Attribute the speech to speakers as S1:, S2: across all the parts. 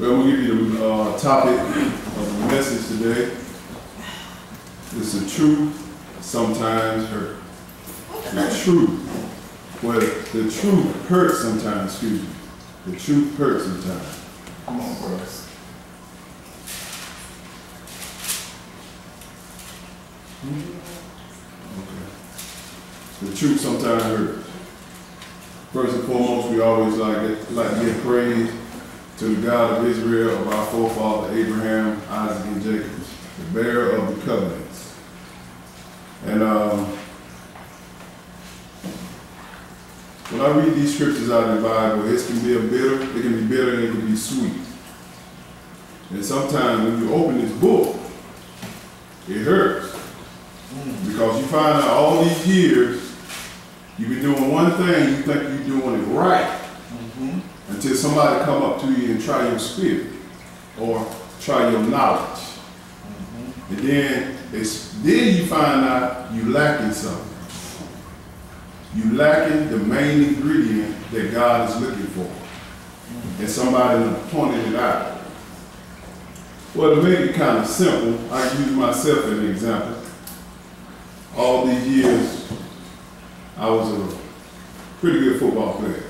S1: Well, we'll give you the topic of the message today. It's the truth sometimes hurt. The truth. Well, the truth hurts sometimes, excuse me. The truth hurts sometimes.
S2: Come on, bros.
S1: Okay. The truth sometimes hurts. First and foremost, we always like to give praise to the God of Israel, of our forefather Abraham, Isaac, and Jacob, the bearer of the covenants. And when I read these scriptures out of the Bible, it can be bitter and it can be sweet. And sometimes when you open this book, it hurts. Because you find out all these years, you've been doing one thing, you think you're doing it right. Until somebody come up to you and try your spirit or try your knowledge. And then you find out you lacking something. You lacking the main ingredient that God is looking for. And somebody pointed it out. Well, to make it kind of simple, I use myself as an example. All these years, I was a pretty good football player.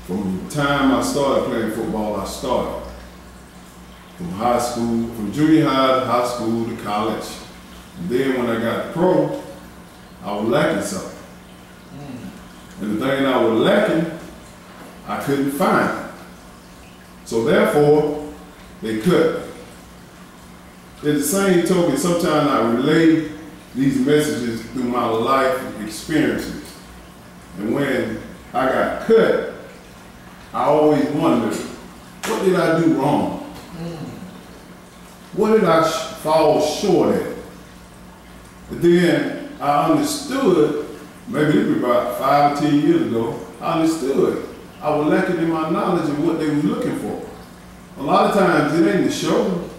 S1: From the time I started playing football, I started from high school, from junior high to high school to college. And then when I got pro, I was lacking something. And the thing I was lacking, I couldn't find. So therefore, they cut. At the same token, sometimes I relay these messages through my life experiences. And when I got cut, I always wondered, what did I do wrong? What did I fall short at? But then I understood, maybe it was about 5 or 10 years ago, I understood I was lacking in my knowledge of what they were looking for. A lot of times it ain't the show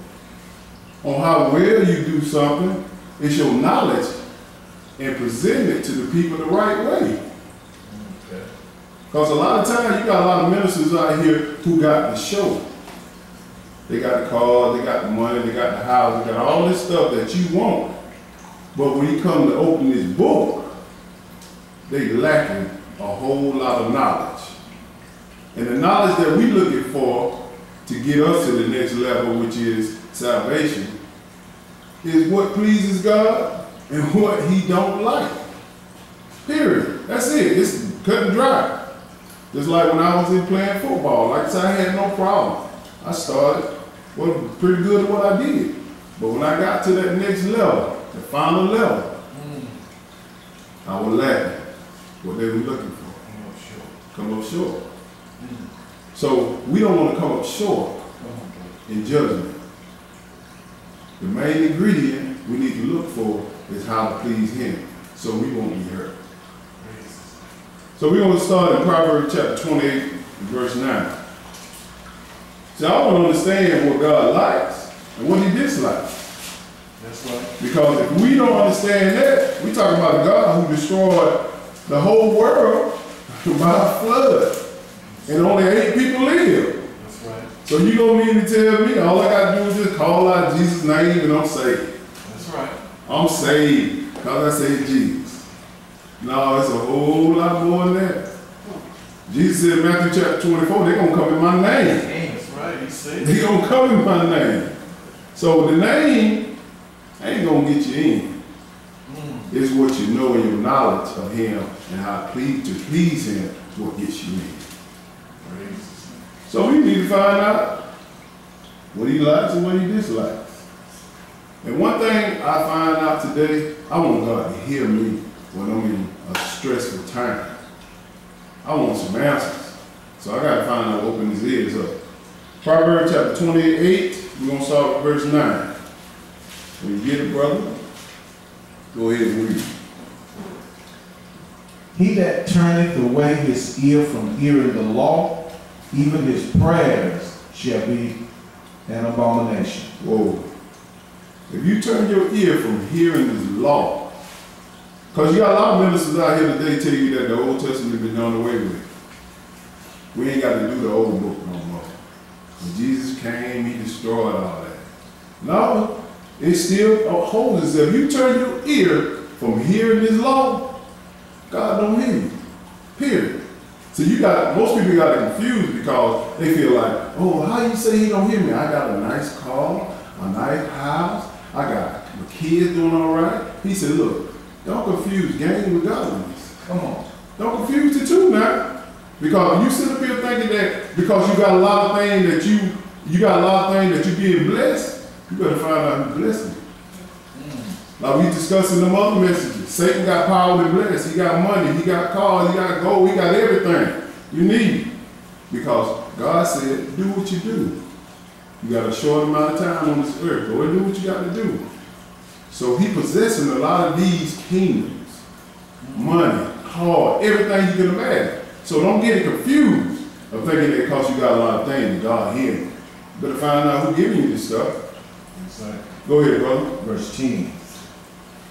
S1: on how well you do something, it's your knowledge and present it to the people the right way. Because a lot of times you got a lot of ministers out here who got the show. They got the cars, they got the money, they got the house, they got all this stuff that you want. But when you come to open this book, they lacking a whole lot of knowledge. And the knowledge that we're looking for to get us to the next level, which is salvation, is what pleases God and what he don't like. Period. That's it. It's cut and dry. Just like when I was in playing football, like I said, I had no problem. I started, well, pretty good at what I did. But when I got to that next level, the final level, I was lacking what they were looking for. Come up short. So we don't want to come up short in judgment. The main ingredient we need to look for is how to please him, so we won't be hurt. So we're going to start in Proverbs chapter 28, verse 9. So I want to understand what God likes and what he dislikes.
S2: That's right.
S1: Because if we don't understand that, we're talking about a God who destroyed the whole world by a flood. And only 8 people live.
S2: That's right.
S1: So you don't mean to tell me all I got to do is just call out Jesus' name and I'm saved.
S2: That's right.
S1: I'm saved because I say Jesus. No, it's a whole lot more than that. Jesus said in Matthew chapter 24, they're going to come in my name.
S2: That's right. He said
S1: They're going to come in my name. So the name ain't going to get you in. It's what you know and your knowledge of him and how to please him what gets you in. So we need to find out what he likes and what he dislikes. And one thing I find out today, I want God to hear me when I'm in a stressful time. I want some answers. So I got to find out, open his ears up. Proverbs chapter 28, we're going to start with verse 9. When you get it, brother, go ahead and read.
S3: He that turneth away his ear from hearing the law, even his prayers shall be an abomination.
S1: Whoa. If you turn your ear from hearing this law, because you got a lot of ministers out here today tell you that the Old Testament has been done away with. We ain't got to do the old book no more. When Jesus came, he destroyed all that. No, it still holds itself. If you turn your ear from hearing this law, God don't hear you. Period. So most people got confused because they feel like, oh, how you say he don't hear me? I got a nice car, a nice house, I got my kids doing all right. He said, look, don't confuse gain with godliness. Come on. Don't confuse the two now. Because you sit up here thinking that because you got a lot of things that you got a lot of things that you're being blessed, you better find out who's blessing you. Like we discussing them other messages. Satan got power to bless. He got money. He got cars. He got gold. He got everything you need. Because God said, do what you do. You got a short amount of time on this earth. Go and do what you got to do. So he possessing a lot of these kingdoms. Money, car, everything you can imagine. So don't get it confused of thinking that because you got a lot of things, God hear you. Better find out who's giving you this stuff. Go ahead, brother.
S3: Verse 10.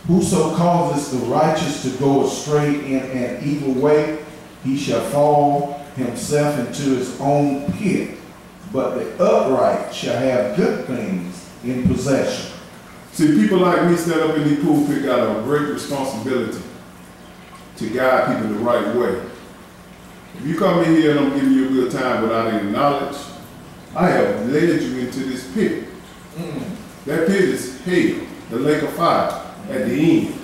S3: Whoso causes the righteous to go astray in an evil way, he shall fall himself into his own pit, but the upright shall have good things in possession.
S1: See, people like me stand up in the pulpit got a great responsibility to guide people the right way. If you come in here and I'm giving you a good time without any knowledge, I have led you into this pit. That pit is hell, the lake of fire at the end.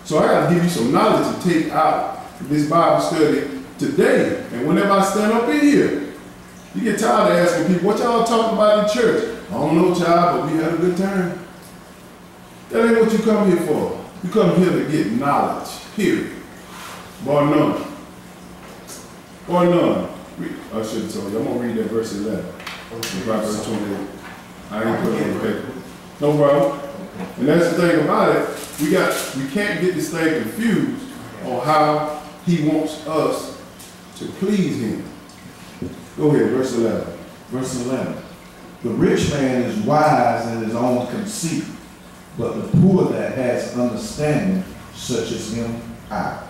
S1: So I got to give you some knowledge to take out this Bible study today. And whenever I stand up in here, you get tired of asking people, what y'all talking about in church? I don't know, child, but we had a good time. That ain't what you come here for. You come here to get knowledge, period. Bar none. Bar none. I should have told you. I'm going to read that verse 11. Verse 28. I ain't put it on the paper. No problem. And that's the thing about it. We can't get this thing confused on how he wants us to please him. Go ahead, verse 11.
S3: Verse 11. The rich man is wise in his own conceit, but the poor that has understanding searches him out.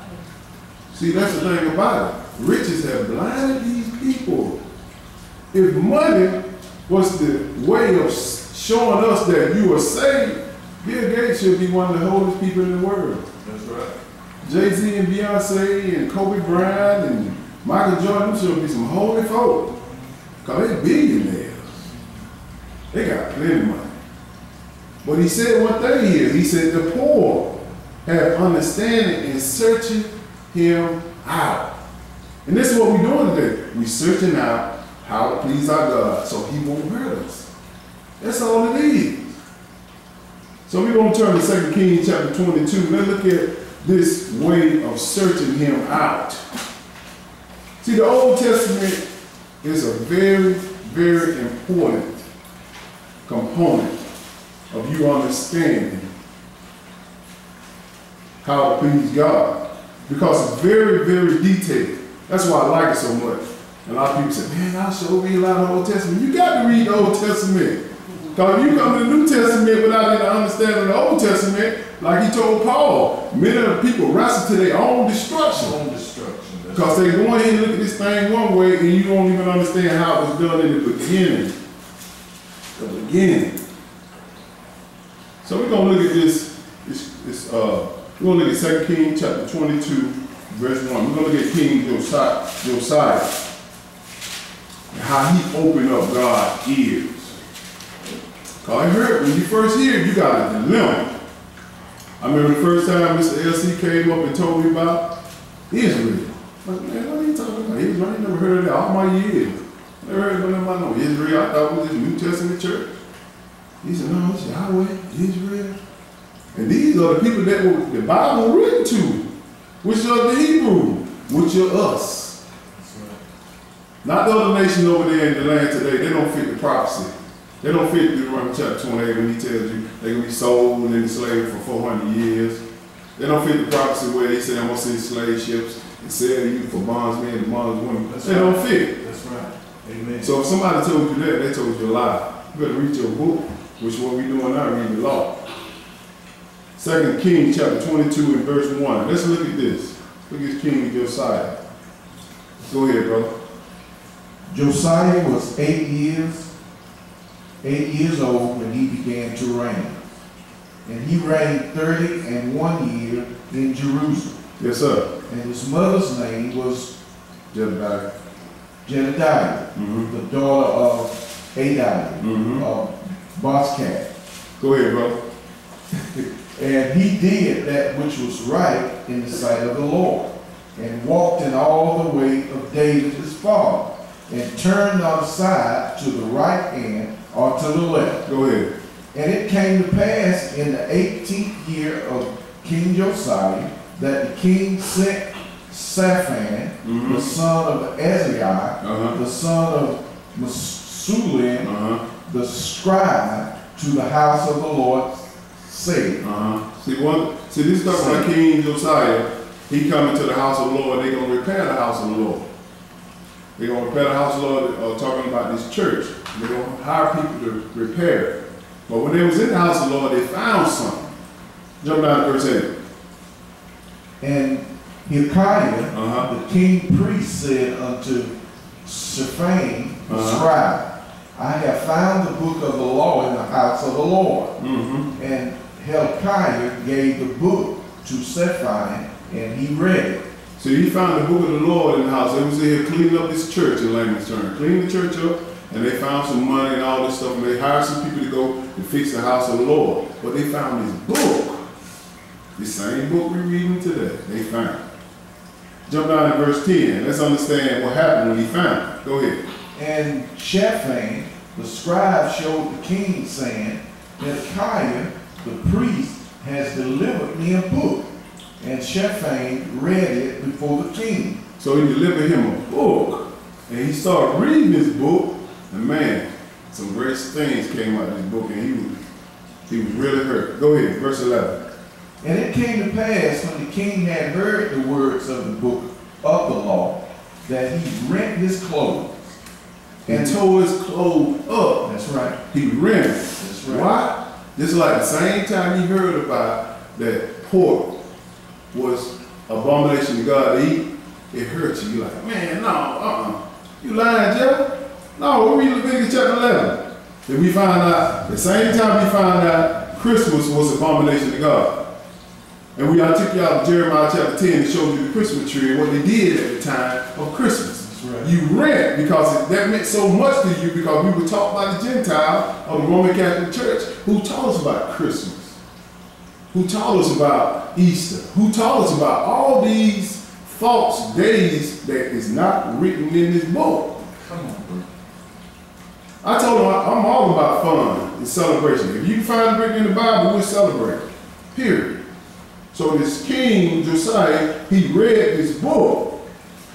S1: See, that's the thing about it. Riches have blinded these people. If money was the way of showing us that you are saved, Bill Gates should be one of the holiest people in the world.
S2: That's right.
S1: Jay-Z and Beyonce and Kobe Bryant and Michael Jordan should be some holy folk. Because they're billionaires. They got plenty of money. But he said one thing here. He said the poor have understanding and searching him out. And this is what we're doing today. We're searching out how to please our God so he won't hurt us. That's all it is. So we're going to turn to 2 Kings chapter 22. Let's look at this way of searching him out. See, the Old Testament is a very, very important component of you understanding how to please God. Because it's very, very detailed. That's why I like it so much. And a lot of people say, man, I sure read a lot of the Old Testament. You got to read the Old Testament. Because if you come to the New Testament without any understanding of the Old Testament, like he told Paul, many of the people wrestle to their own destruction. Because they go in here and look at this thing one way and you don't even understand how it was done in the beginning. The beginning. So we're going to look at this we're going to look at 2 Kings chapter 22, verse 1. We're going to look at King Josiah and how he opened up God's ears. Because I heard, when you first hear it, you got a dilemma. I remember the first time Mr. LC came up and told me about Israel. I was like, man, what are you talking about? Israel? I ain't never heard of that all my years. Never heard of nothing about no Israel. I thought it was this New Testament church. He said, no, it's Yahweh, Israel. And these are the people that the Bible written to, which are the Hebrew, which are us. Not the other nations over there in the land today. They don't fit the prophecy. They don't fit Deuteronomy chapter 28 when he tells you they're going to be sold and enslaved for 400 years. They don't fit the prophecy where he said, I'm going to send slave ships and sell you for bondsmen and bondswomen. They don't fit.
S2: That's right. Amen.
S1: So if somebody told you that, they told you a lie. You better read your book, which is what we're doing now, reading the law. 2 Kings chapter 22 and verse 1. Let's look at this. Look at King Josiah. Go ahead, brother.
S3: Josiah was 8 years old when he began to reign. And he reigned 31 years in Jerusalem.
S1: Yes, sir.
S3: And his mother's name was
S1: Jedediah.
S3: Jedediah,
S1: Mm-hmm.
S3: the daughter of Adai,
S1: Mm-hmm.
S3: of Bozkat.
S1: Go ahead, brother.
S3: And he did that which was right in the sight of the Lord, and walked in all the way of David his father, and turned not aside to the right hand or to the left.
S1: Go ahead.
S3: And it came to pass in the 18th year of King Josiah that the king sent Shaphan,
S1: Mhm.
S3: the son of Azariah,
S1: Uh-huh.
S3: the son of Mesulam,
S1: Uh-huh.
S3: the scribe, to the house of the Lord, saying,
S1: Uh-huh. See this stuff like King Josiah, he coming to the house of the Lord, they gonna repair the house of the Lord. They gonna repair the house of the Lord, talking about this church. They gonna hire people to repair it. But when they was in the house of the Lord, they found something. Jump down to verse 8.
S3: And Hilkiah,
S1: Uh-huh.
S3: the king priest, said unto Shaphan, the
S1: Uh-huh.
S3: scribe, I have found the book of the law in the house of the Lord.
S1: Mm-hmm.
S3: And Hilkiah gave the book to Shaphan, and he read it.
S1: So he found the book of the Lord in the house. They was here cleaning up this church in layman's terms. Cleaning the church up, and they found some money and all this stuff, and they hired some people to go and fix the house of the Lord. But they found this book. The same book we're reading today. They found it. Jump down to verse 10. Let's understand what happened when he found it. Go ahead.
S3: And Shaphan, the scribe, showed the king, saying, Hilkiah, the priest, has delivered me a book. And Shaphan read it before the king.
S1: So he delivered him a book, and he started reading this book, and man, some great things came out of this book, and he was really hurt. Go ahead, verse 11.
S3: And it came to pass, when the king had heard the words of the book of the law, that he rent his clothes.
S1: And tore his clothes up.
S3: That's right.
S1: He rent it.
S3: That's right.
S1: Why? Just like the same time he heard about that pork was abomination to God to eat, it hurts you. You're like, man, no, you lying, Jeff? No, we read Leviticus chapter 11. Then we find out, the same time we found out Christmas was abomination to God. And we took you out of Jeremiah chapter 10 and showed you the Christmas tree and what they did at the time of Christmas.
S3: That's right.
S1: You rent because that meant so much to you because we were taught by the Gentile of the Roman Catholic Church who taught us about Christmas, who taught us about Easter, who taught us about all these false days that is not written in this book.
S3: Come on, bro.
S1: I told him I'm all about fun and celebration. If you find it written in the Bible, we'll celebrate. Period. So this king, Josiah, he read this book,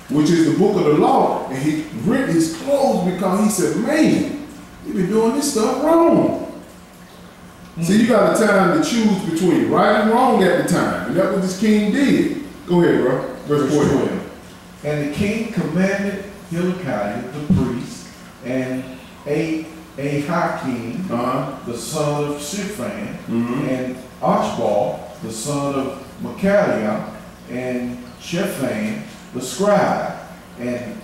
S1: which is the book of the law, and he rent his clothes because he said, man, you've been doing this stuff wrong. See, you got a time to choose between right and wrong at the time. And that's what this king did. Go ahead, bro. Verse 12.
S3: And the king commanded Hilkiah the priest and Ahikam, the son of Shaphan, and Archbald, the son of Micaiah, and Shaphan, the scribe, and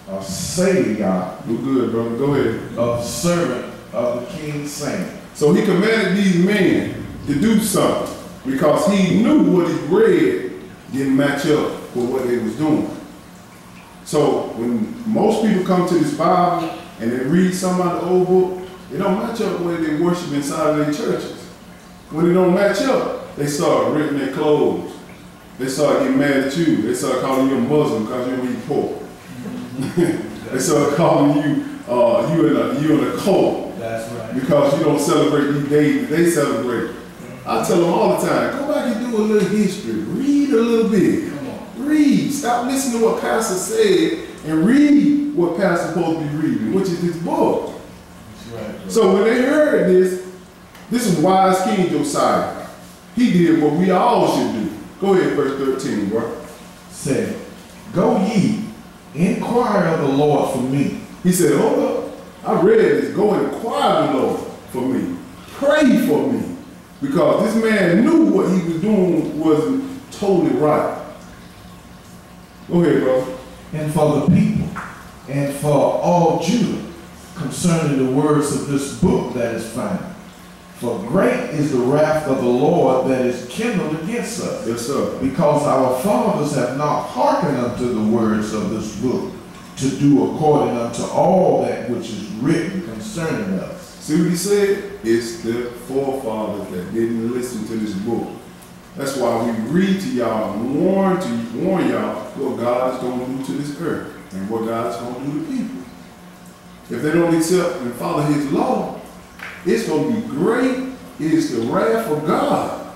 S3: Asaiah,
S1: Do good, brother. Go ahead.
S3: of servant of the king, saying.
S1: So he commanded these men to do something because he knew what he read didn't match up with what they was doing. So when most people come to this Bible and they read some of the old book, it don't match up with what they worship inside of their churches. When it don't match up, they start renting their clothes. They start getting mad at you. They start calling you a Muslim because you don't eat pork. They start calling you you in a cult.
S3: That's right.
S1: Because you don't celebrate these days that they celebrate. I tell them all the time, go back and do a little history. Read a little bit.
S3: Come on.
S1: Read. Stop listening to what Pastor said and read what Pastor's supposed to be reading, which is this book.
S3: That's right, bro.
S1: So when they heard this is wise King Josiah. He did what we all should do. Go ahead, verse 13, bro.
S3: Said, go ye, inquire of the Lord for me.
S1: He said, hold up. I read this. Go and inquire the Lord for me. Pray for me. Because this man knew what he was doing wasn't totally right. Go ahead, bro.
S3: And for the people, and for all Judah concerning the words of this book that is found. For great is the wrath of the Lord that is kindled against us,
S1: Yes, sir.
S3: because our fathers have not hearkened unto the words of this book, to do according unto all that which is written concerning us.
S1: See what he said? It's the forefathers that didn't listen to this book. That's why we read to y'all and warn y'all what God is going to do to this earth and what God is going to do to people. If they don't accept and follow his law, it's going to be great. It's the wrath of God.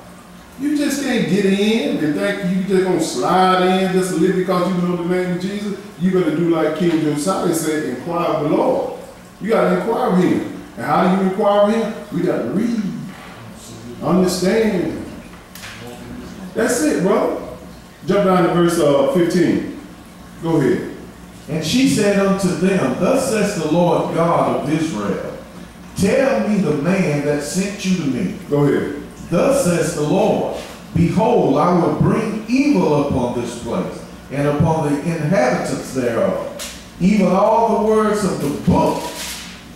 S1: You just can't get in and think you just going to slide in just a little because you know the name of Jesus. You got to do like King Josiah said, inquire of the Lord. You got to inquire of him. And how do you inquire of him? We got to read, understand. That's it, bro. Jump down to verse 15. Go ahead.
S3: And she said unto them, Thus says the Lord God of Israel, Tell me the man that sent you to me.
S1: Go ahead.
S3: Thus says the Lord, Behold, I will bring evil upon this place, and upon the inhabitants thereof, even all the words of the book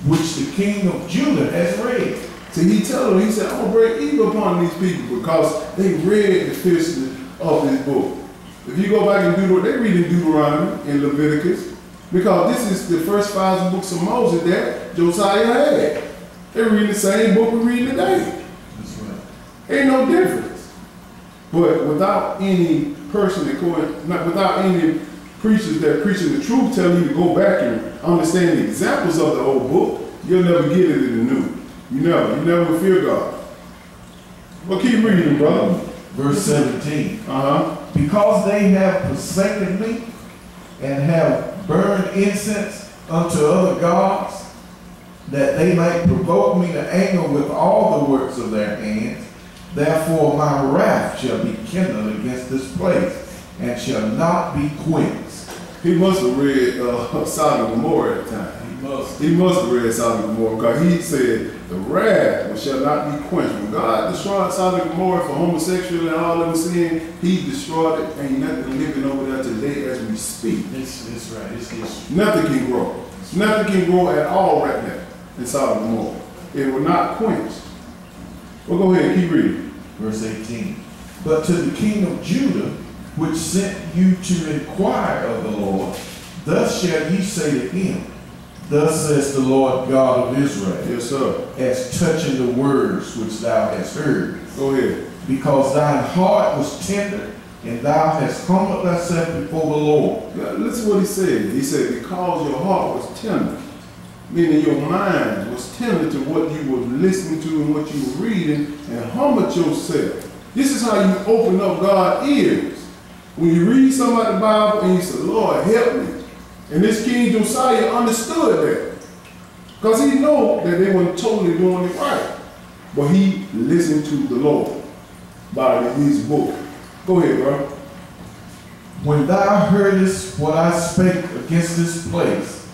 S3: which the king of Judah has read.
S1: See, he told them, he said, I'm going to bring evil upon these people because they read the history of this book. If you go back and Deuteronomy, they read in Deuteronomy and Leviticus, because this is the first 5 books of Moses that Josiah had. They read the same book we read today.
S3: That's right.
S1: Ain't no difference. But without any person without any preachers that preaching the truth telling you to go back and understand the examples of the old book, you'll never get it in the new. You never will fear God. Well, keep reading, brother.
S3: Verse 17.
S1: Uh-huh.
S3: Because they have forsaken me, and have burned incense unto other gods, that they might provoke me to anger with all the works of their hands, therefore my wrath shall be kindled against this place, and shall not be quenched.
S1: He must have read Sodom and Gomorrah at the time. He must have read Sodom and Gomorrah, because he said, the wrath shall not be quenched. When God destroyed Sodom and Gomorrah for homosexual and all of them sin, he destroyed it. Ain't nothing living over there today as we speak.
S2: It's right. It's history.
S1: Nothing can grow. Nothing can grow at all right now in Sodom and Gomorrah. It will not quench. Well, go ahead, keep reading.
S3: Verse 18. But to the king of Judah, which sent you to inquire of the Lord, thus shall ye say to him, Thus says the Lord God of Israel,
S1: Yes, sir.
S3: as touching the words which thou hast heard.
S1: Go ahead.
S3: Because thine heart was tender, and thou hast humbled thyself before the Lord.
S1: Now, listen what he said. He said, because your heart was tender, meaning your mind was tender to what you were listening to and what you were reading, and humbled yourself. This is how you open up God's ears. When you read somebody's Bible and you say, Lord, help me. And this King Josiah understood that. Because he knew that they weren't totally doing it right. But he listened to the Lord by his book. Go ahead, bro.
S3: When thou heardest what I spake against this place,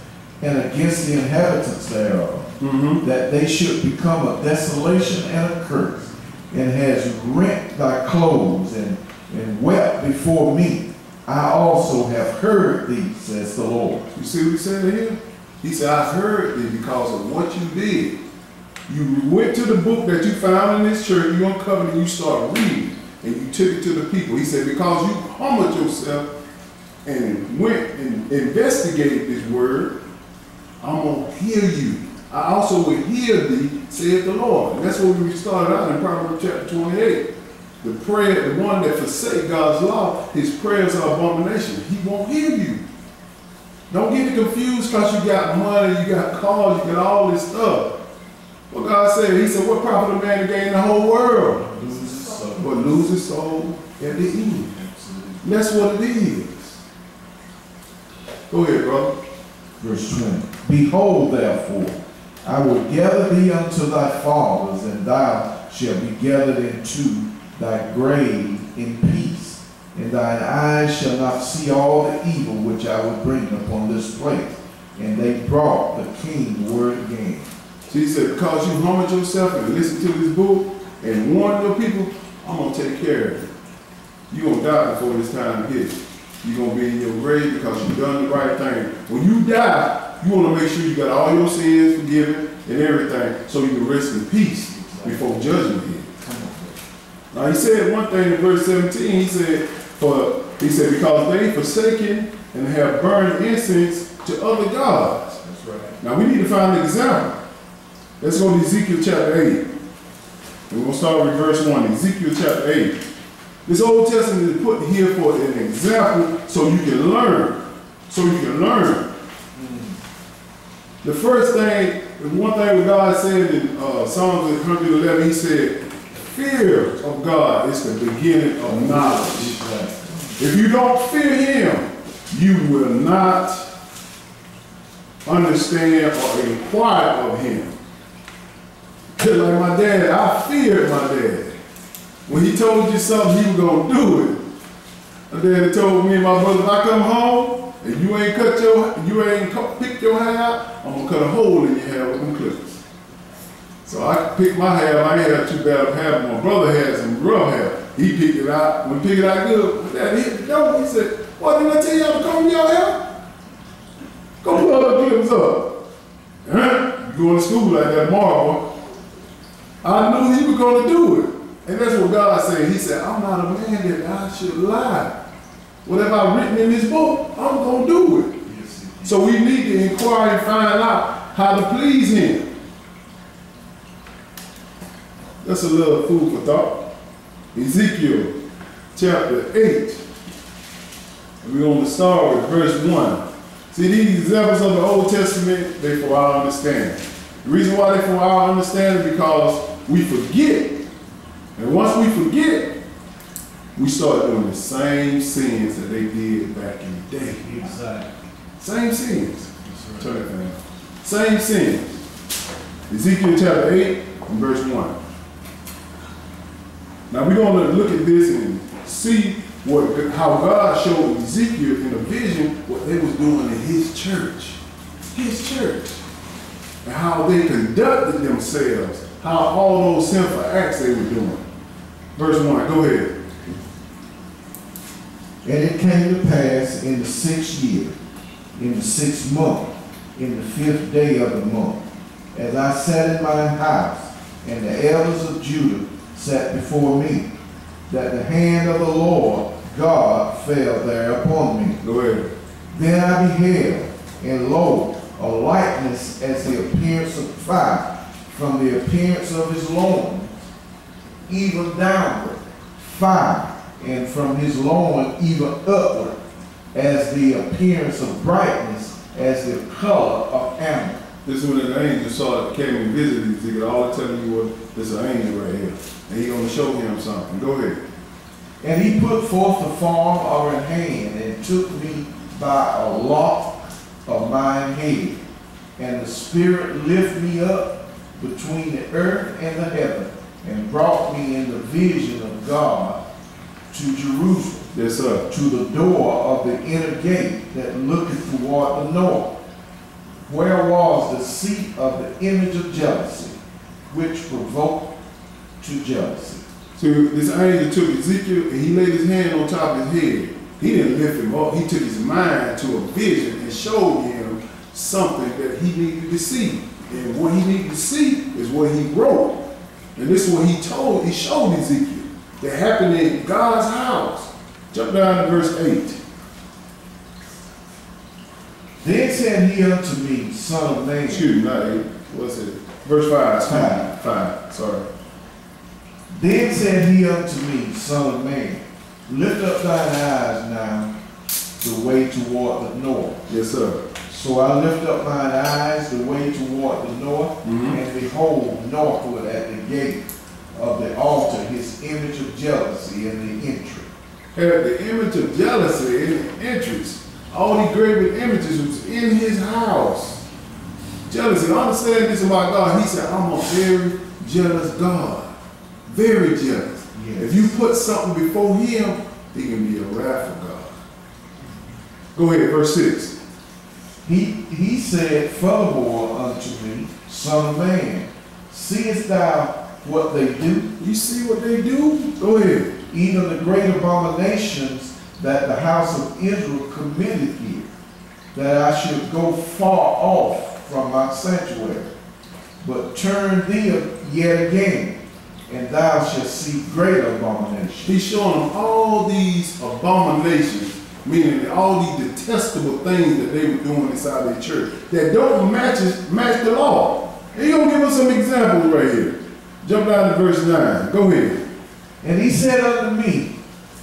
S3: and against the inhabitants thereof, that they should become a desolation and a curse, and has rent thy clothes, and wept before me, I also have heard thee, says the Lord.
S1: You see what he said here? He said, I heard thee because of what you did. You went to the book that you found in this church, you uncovered and you started reading, and you took it to the people. He said, because you humbled yourself and went and investigated this word, I'm going to heal you. I also will heal thee, saith the Lord. And that's what we started out in Proverbs chapter 28. The prayer, the one that forsake God's law, his prayers are abomination. He won't hear you. Don't get it confused because you got money, you got cars, you got all this stuff. What God said, he said, what profit a man to gain the whole world? But lose his soul at the end. And that's what it is. Go ahead, brother.
S3: Verse 20. Behold, therefore, I will gather thee unto thy fathers, and thou shalt be gathered into thy grave in peace, and thine eyes shall not see all the evil which I will bring upon this place. And they brought the king word again.
S1: So he said, because you humbled yourself and listened to this book and warned your people, I'm going to take care of you. You're going to die before this time hits. You're going to be in your grave because you've done the right thing. When you die, you want to make sure you got all your sins forgiven and everything so you can rest in peace before judgment hits. Now he said one thing in verse 17, he said, because they forsaken and have burned incense to other gods.
S2: That's right.
S1: Now we need to find an example. Let's go to Ezekiel chapter 8. And we're going to start with verse 1, Ezekiel chapter 8. This Old Testament is put here for an example so you can learn. So you can learn. The first thing, one thing God said in Psalms 111, he said, fear of God is the beginning of knowledge. If you don't fear him, you will not understand or inquire of him. Just like my dad, I feared my dad. When he told you something, he was going to do it. My dad told me and my brother, if I come home and you ain't picked your hair out, I'm going to cut a hole in your hair with them clippers. So I picked my hair. My hair too bad of hair. My brother had some rough hair. He picked it out. When he picked it out good, my dad hit the door. He said, "What didn't I tell y'all to comb your hair? Go pull the clippers up." You going to school like that tomorrow. I knew he was going to do it. And that's what God said. He said, I'm not a man that I should lie. Whatever I've written in this book, I'm going to do it. So we need to inquire and find out how to please him. That's a little food for thought. Ezekiel chapter 8. And we're going to start with verse 1. See, these examples of the Old Testament, they're for our understanding. The reason why they're for our understanding is because we forget. And once we forget, we start doing the same sins that they did back in the day.
S2: Exactly.
S1: Same sins. Turn that thing off. Same sins. Ezekiel chapter 8 and verse 1. Now we're going to look at this and see how God showed Ezekiel in a vision what they was doing in his church. His church. And how they conducted themselves. How all those sinful acts they were doing. Verse 1, go ahead.
S3: And it came to pass in the 6th year, in the 6th month, in the 5th day of the month, as I sat in mine house, and the elders of Judah sat before me, that the hand of the Lord God fell there upon me.
S1: Go ahead.
S3: Then I beheld, and lo, a likeness as the appearance of fire, from the appearance of his loins, even downward, fire, and from his loin even upward, as the appearance of brightness, as the color of amber.
S1: This is when an angel saw it, came and visited Ezekiel. All telling you what, there's an angel right here. And he's going to show him something. Go ahead.
S3: And he put forth the form of an hand, and took me by a lock of mine head. And the Spirit lifted me up between the earth and the heaven, and brought me in the vision of God to Jerusalem.
S1: Yes, sir.
S3: To the door of the inner gate that looketh toward the north, where was the seat of the image of jealousy, which provoked to jealousy.
S1: So this angel took Ezekiel and he laid his hand on top of his head. He didn't lift him up. He took his mind to a vision and showed him something that he needed to see. And what he needed to see is what he wrote. And this is what he showed Ezekiel that happened in God's house. Jump down to verse 8.
S3: Then said he unto me, Son of man.
S1: Excuse me, not 8. What's it? Verse 5. 5. Sorry.
S3: Then said he unto me, Son of man, lift up thine eyes now the way toward the north.
S1: Yes, sir.
S3: So I lift up mine eyes the way toward the north, and behold, northward at the gate of the altar his image of jealousy in the entry.
S1: Had the image of jealousy in the entrance. All the graven images was in his house. Jealousy. Understand this about God. He said, I'm a very jealous God. Very jealous.
S3: Yes.
S1: If you put something before him, he can be a wrathful God. Go ahead, verse 6.
S3: He said furthermore unto me, Son of man, seest thou what they do?
S1: You see what they do? Go ahead.
S3: Even the great abominations that the house of Israel committed here, that I should go far off from my sanctuary. But turn thee yet again, and thou shalt see greater abominations.
S1: He's showing them all these abominations, meaning all these detestable things that they were doing inside their church that don't match the law. And he's going to give us some examples right here. Jump down to verse 9. Go ahead.
S3: And he said unto me,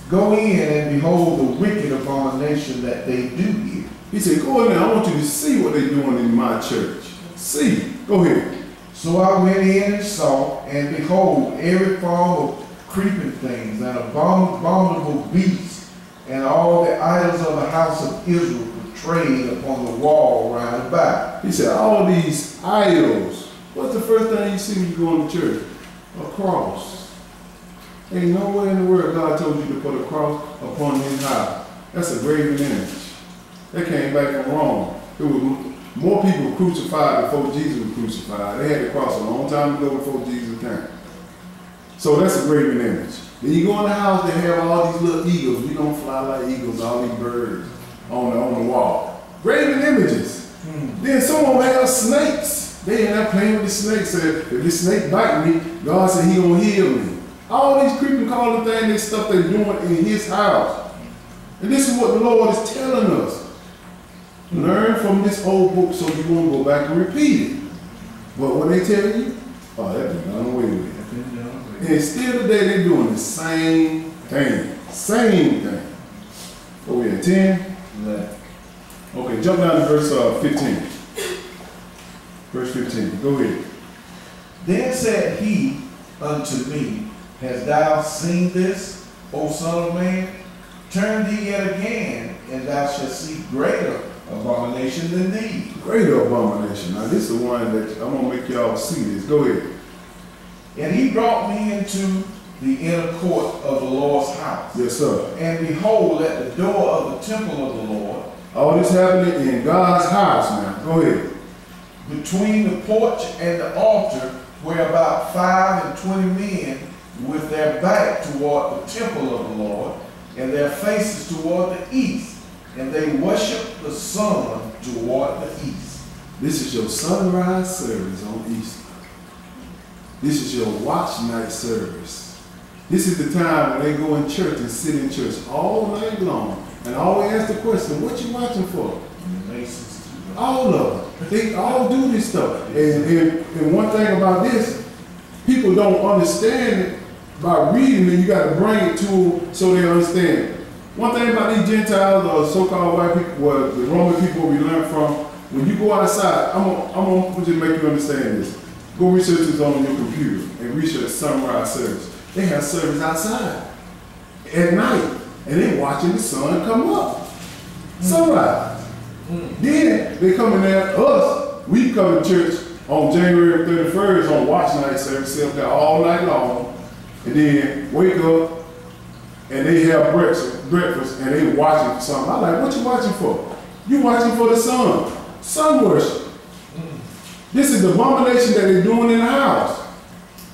S3: Go in and behold the wicked abomination that they do here.
S1: He said, go in there. I want you to see what they're doing in my church. See. Go ahead.
S3: So I went in and saw, and behold, every form of creeping things and abominable beasts, and all the idols of the house of Israel portrayed upon the wall round about.
S1: He said, all these idols. What's the first thing you see when you go into church? A cross. Ain't nowhere in the world God told you to put a cross upon his house. That's a graven image. That came back from Rome. There was more people crucified before Jesus was crucified. They had the cross a long time ago before Jesus came. So that's a graven image. Then you go in the house, they have all these little eagles. We don't fly like eagles, all these birds on the wall. Graven images. Then some of them have snakes. They end up playing with the snakes. Said, if this snake bite me, God said he gonna heal me. All these creeping calling things, this stuff they're doing in his house. And this is what the Lord is telling us. Learn from this old book so you won't go back and repeat it. But when they tell you, oh, that's been done away with. And still today they're doing the same thing. Same thing. What we at 10? Okay, jump down to verse 15. Verse 15. Go ahead.
S3: Then said he unto me, Hast thou seen this, O son of man? Turn thee yet again, and thou shalt see greater abomination than these.
S1: Greater abomination. Now this is the one that I'm going to make y'all see this. Go ahead.
S3: And he brought me into the inner court of the Lord's house.
S1: Yes, sir.
S3: And behold, at the door of the temple of the Lord.
S1: All this happening in God's house now. Go ahead.
S3: Between the porch and the altar were about 25 men with their back toward the temple of the Lord, and their faces toward the east. And they worshiped the sun toward the east.
S1: This is your sunrise service on Easter. This is your watch night service. This is the time when they go in church and sit in church all night long and always ask the question, what you watching for? All of them. They all do this stuff. And one thing about this, people don't understand it by reading it. You got to bring it to them so they understand. One thing about these Gentiles or so-called white people, well, the Roman people we learn from, when you go outside, I'm gonna just make you understand this. Go research this on your computer and research sunrise service. They have service outside at night, and they watching the sun come up. Sunrise. Then they come in there, us, we come to church on January 31st on watch night service, sit up there all night long, and then wake up, and they have breakfast, and they watching for something. I'm like, what you watching for? You watching for the sun. Sun worship. This is the abomination that they're doing in the house.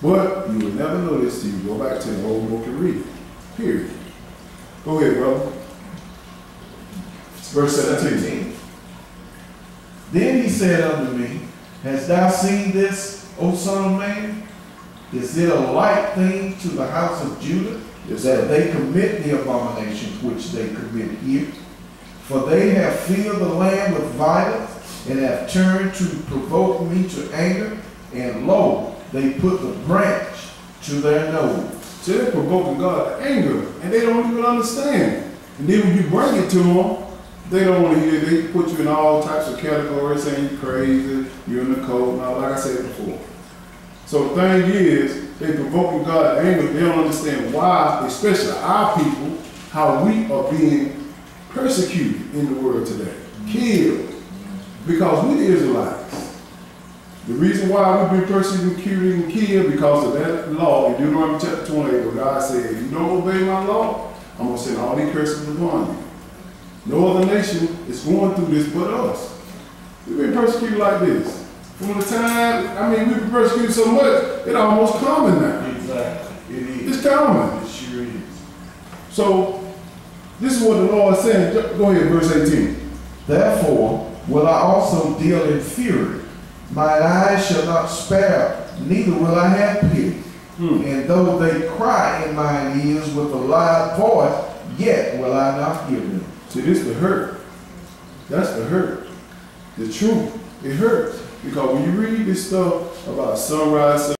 S1: But you will never know this till you go back to the old book and read it. Period. Go ahead, brother. Verse 17.
S3: Then he said unto me, Hast thou seen this, O son of man? Is it a light thing to the house of Judah?
S1: Yes,
S3: that they commit the abominations which they commit here? For they have filled the land with violence, and have turned to provoke me to anger, and lo, they put the branch to their nose.
S1: So they're provoking God to anger, and they don't even understand. And then when you bring it to them, they don't want to hear. They put you in all types of categories, saying you're crazy, you're in the code, now, like I said before. So the thing is, they provoking God to anger. They don't understand why, especially our people, how we are being persecuted in the world today, killed. Because we the Israelites. The reason why we've been persecuted and killed because of that law in Deuteronomy chapter 28, where God said, if you don't obey my law, I'm going to send all these curses upon you. No other nation is going through this but us. We've been persecuted like this. From the time, we've been persecuted so much, it's almost common now.
S3: Exactly. It is.
S1: It's common.
S3: It sure is.
S1: So, This is what the Lord is saying. Go ahead, verse 18.
S3: Therefore will I also deal in fury. Mine eyes shall not spare, neither will I have pity. And though they cry in mine ears with a loud voice, yet will I not hear them.
S1: See, this is the hurt. That's the hurt. The truth. It hurts. Because when you read this stuff about sunrise,